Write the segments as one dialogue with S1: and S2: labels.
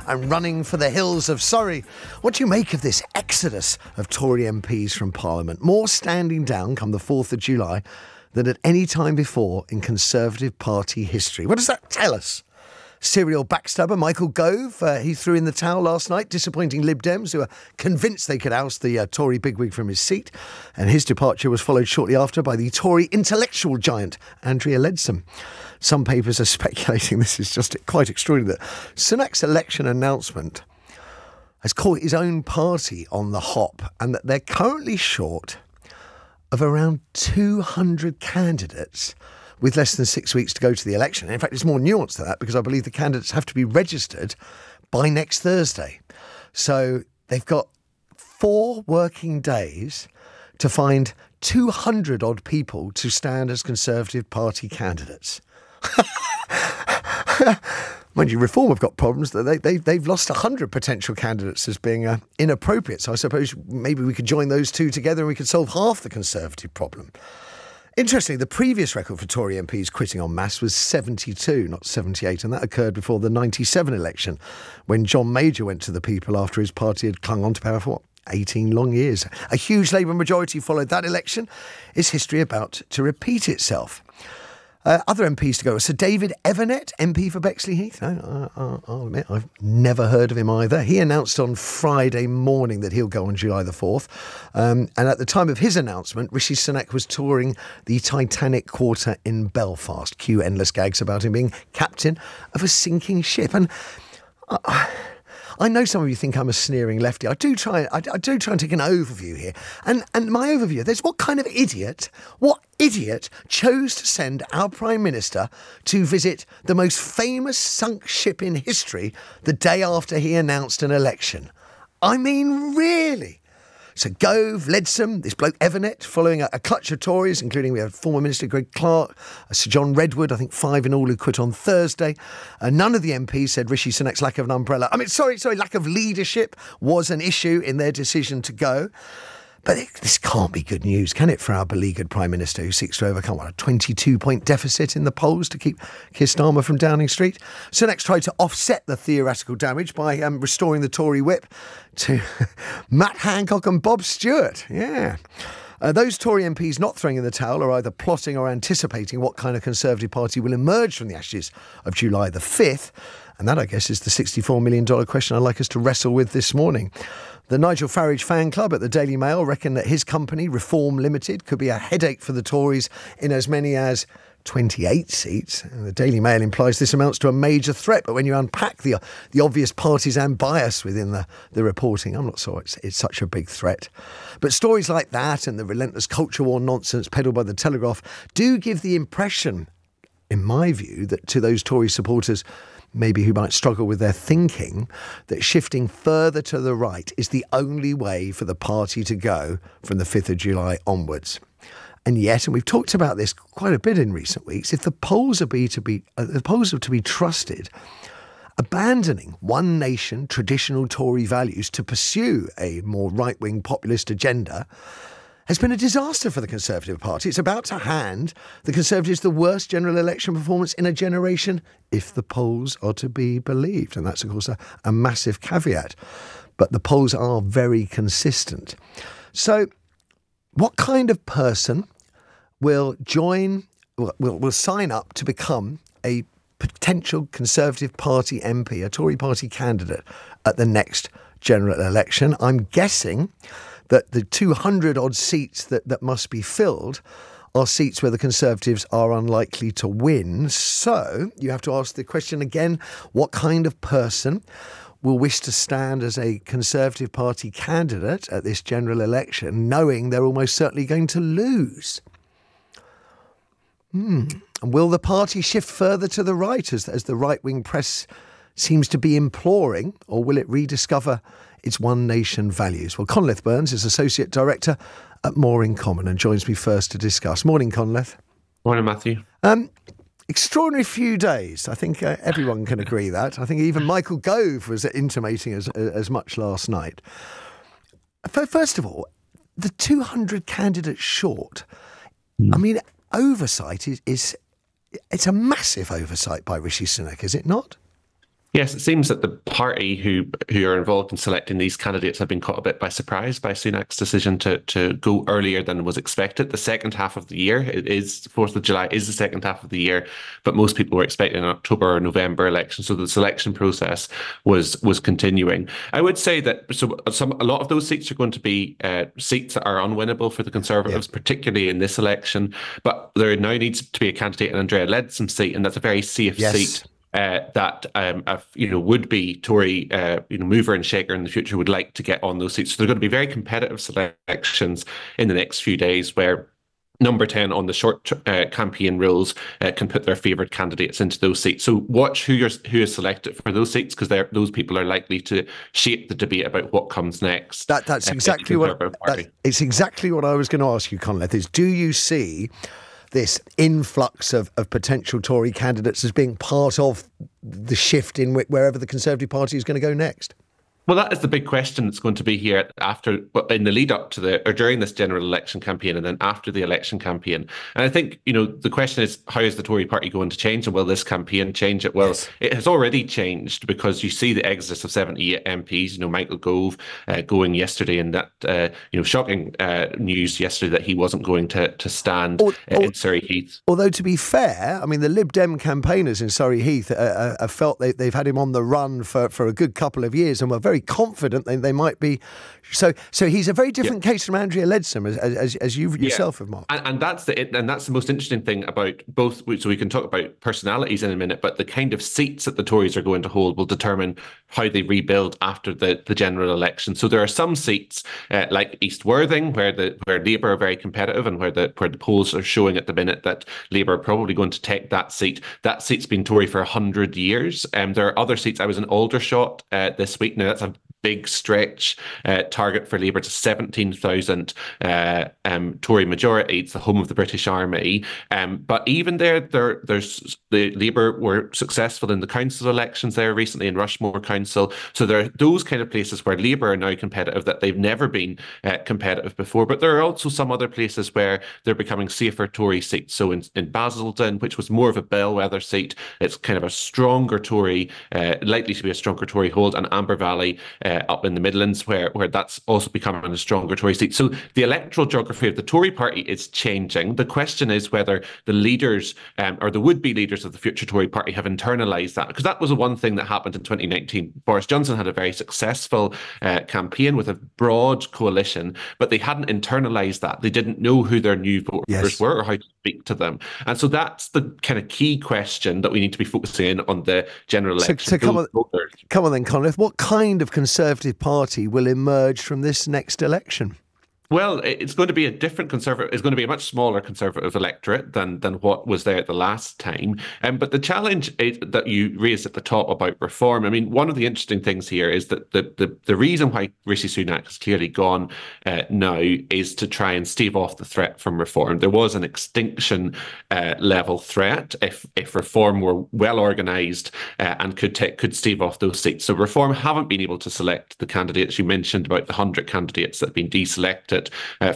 S1: I'm running for the hills of Surrey. What do you make of this exodus of Tory MPs from Parliament? More standing down come the 4th of July than at any time before in Conservative Party history. What does that tell us? Serial backstabber Michael Gove, he threw in the towel last night, disappointing Lib Dems who are convinced they could oust the Tory bigwig from his seat. And his departure was followed shortly after by the Tory intellectual giant, Andrea Leadsom. Some papers are speculating, this is just quite extraordinary, that Sunak's election announcement has caught his own party on the hop and that they're currently short of around 200 candidates with less than 6 weeks to go to the election. In fact, it's more nuanced than that because I believe the candidates have to be registered by next Thursday. So they've got 4 working days to find 200 odd people to stand as Conservative Party candidates. Mind you, Reform have got problems that they've lost 100 potential candidates as being inappropriate. So I suppose maybe we could join those two together and we could solve half the Conservative problem. Interestingly, the previous record for Tory MPs quitting en masse was 72, not 78, and that occurred before the 97 election, when John Major went to the people after his party had clung on to power for, what, 18 long years. A huge Labour majority followed that election. Is history about to repeat itself? Other MPs to go. Sir David Evernett, MP for Bexley-Heath. I'll admit, I've never heard of him either. He announced on Friday morning that he'll go on July the 4th. And at the time of his announcement, Rishi Sunak was touring the Titanic quarter in Belfast. Cue endless gags about him being captain of a sinking ship. And I know some of you think I'm a sneering lefty. I do try and take an overview here. And my overview, there's what idiot chose to send our Prime Minister to visit the most famous sunk ship in history the day after he announced an election? I mean, really? So Gove, Leadsom, this bloke Evernett, following a clutch of Tories, including we have former Minister Greg Clark, Sir John Redwood, I think 5 in all who quit on Thursday. None of the MPs said Rishi Sunak's lack of an umbrella. Lack of leadership was an issue in their decision to go. But this can't be good news, can it, for our beleaguered Prime Minister who seeks to overcome a 22-point deficit in the polls to keep Keir Starmer from Downing Street? Sunak's tried to offset the theoretical damage by restoring the Tory whip to Matt Hancock and Bob Stewart. Yeah. Those Tory MPs not throwing in the towel are either plotting or anticipating what kind of Conservative Party will emerge from the ashes of July the 5th. And that, I guess, is the $64 million question I'd like us to wrestle with this morning. The Nigel Farage fan club at the Daily Mail reckon that his company, Reform Limited, could be a headache for the Tories in as many as 28 seats. And the Daily Mail implies this amounts to a major threat, but when you unpack the obvious partisan bias within the reporting, I'm not sure it's such a big threat. But stories like that and the relentless culture war nonsense peddled by the Telegraph do give the impression, in my view, that to those Tory supporters maybe who might struggle with their thinking, that shifting further to the right is the only way for the party to go from the 5th of July onwards. And yet, and we've talked about this quite a bit in recent weeks, if the polls are to be trusted, abandoning one nation traditional Tory values to pursue a more right-wing populist agenda has been a disaster for the Conservative Party. It's about to hand the Conservatives the worst general election performance in a generation, if the polls are to be believed. And that's, of course, a massive caveat. But the polls are very consistent. So what kind of person will sign up to become a potential Conservative Party MP, a Tory Party candidate at the next general election? I'm guessing that the 200-odd seats that must be filled are seats where the Conservatives are unlikely to win. So you have to ask the question again, what kind of person will wish to stand as a Conservative Party candidate at this general election, knowing they're almost certainly going to lose? And will the party shift further to the right as the right-wing press seems to be imploring, or will it rediscover its one nation values? Well, Conleth Burns is Associate Director at More in Common and joins me first to discuss. Morning, Conleth.
S2: Morning, Matthew.
S1: Extraordinary few days. I think everyone can agree that. I think even Michael Gove was intimating as much last night. First of all, the 200 candidates short. I mean, oversight is it's a massive oversight by Rishi Sunak, is it not?
S2: Yes, it seems that the party who are involved in selecting these candidates have been caught a bit by surprise by Sunak's decision to go earlier than was expected. The second half of the year, it is 4th of July, is the second half of the year, but most people were expecting an October or November election, so the selection process was continuing. I would say that a lot of those seats are going to be seats that are unwinnable for the Conservatives, particularly in this election. But there now needs to be a candidate in Andrea Leadsom's seat, and that's a very safe seat. That would be Tory mover and shaker in the future would like to get on those seats. So they're going to be very competitive selections in the next few days, where number 10 on the short campaign rules can put their favoured candidates into those seats. So watch who is selected for those seats, because those people are likely to shape the debate about what comes next.
S1: That's exactly it's exactly what I was going to ask you, Conleth, is do you see this influx of potential Tory candidates as being part of the shift in wherever the Conservative Party is going to go next?
S2: Well, that is the big question that's going to be here in the lead up to or during this general election campaign and then after the election campaign. And I think, the question is, how is the Tory party going to change, and will this campaign change it? Well, It has already changed, because you see the exodus of 78 MPs, Michael Gove going yesterday, and that, shocking news yesterday that he wasn't going to stand in Surrey Heath.
S1: Although, to be fair, I mean, the Lib Dem campaigners in Surrey Heath have felt they've had him on the run for a good couple of years, and were very confident they might be. So he's a very different case from Andrea Leadsom, as you yourself have marked.
S2: And that's the most interesting thing about both. So we can talk about personalities in a minute, but the kind of seats that the Tories are going to hold will determine how they rebuild after the general election. So there are some seats like East Worthing where Labour are very competitive, and where the polls are showing at the minute that Labour are probably going to take that seat. That seat's been Tory for 100 years. There are other seats. I was in Aldershot this week. Now that's a big stretch target for Labour to 17,000 Tory majority. It's the home of the British Army. But even there's the Labour were successful in the council elections there recently in Rushmore Council. So there are those kind of places where Labour are now competitive that they've never been competitive before. But there are also some other places where they're becoming safer Tory seats. So in Basildon, which was more of a bellwether seat, it's kind of a stronger Tory, likely to be a stronger Tory hold, and Amber Valley up in the Midlands, where that's also becoming a stronger Tory seat. So the electoral geography of the Tory party is changing. The question is whether the leaders or the would-be leaders of the future Tory party have internalised that, because that was the one thing that happened in 2019. Boris Johnson had a very successful campaign with a broad coalition, but they hadn't internalised that. They didn't know who their new voters were or how to speak to them. And so that's the kind of key question that we need to be focusing on the general election.
S1: So come on then, Conleth. What kind of Conservative Party will emerge from this next election?
S2: Well, it's going to be a different Conservative. It's going to be a much smaller Conservative electorate than what was there the last time. But the challenge that you raised at the top about reform, I mean, one of the interesting things here is that the reason why Rishi Sunak has clearly gone now is to try and stave off the threat from reform. There was an extinction level threat if reform were well organised and could stave off those seats. So reform haven't been able to select the candidates. You mentioned about the 100 candidates that have been deselected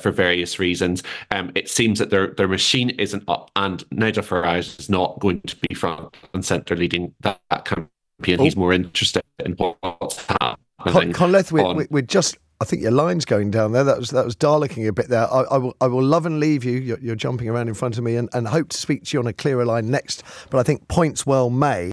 S2: for various reasons. It seems that their machine isn't up, and Nigel Farage is not going to be front and centre leading that campaign. He's more interested in what's happening.
S1: Conleth, we're just, I think your line's going down there. That was Daleks-ing a bit there. I will love and leave you. You're jumping around in front of me, and hope to speak to you on a clearer line next. But I think points well made.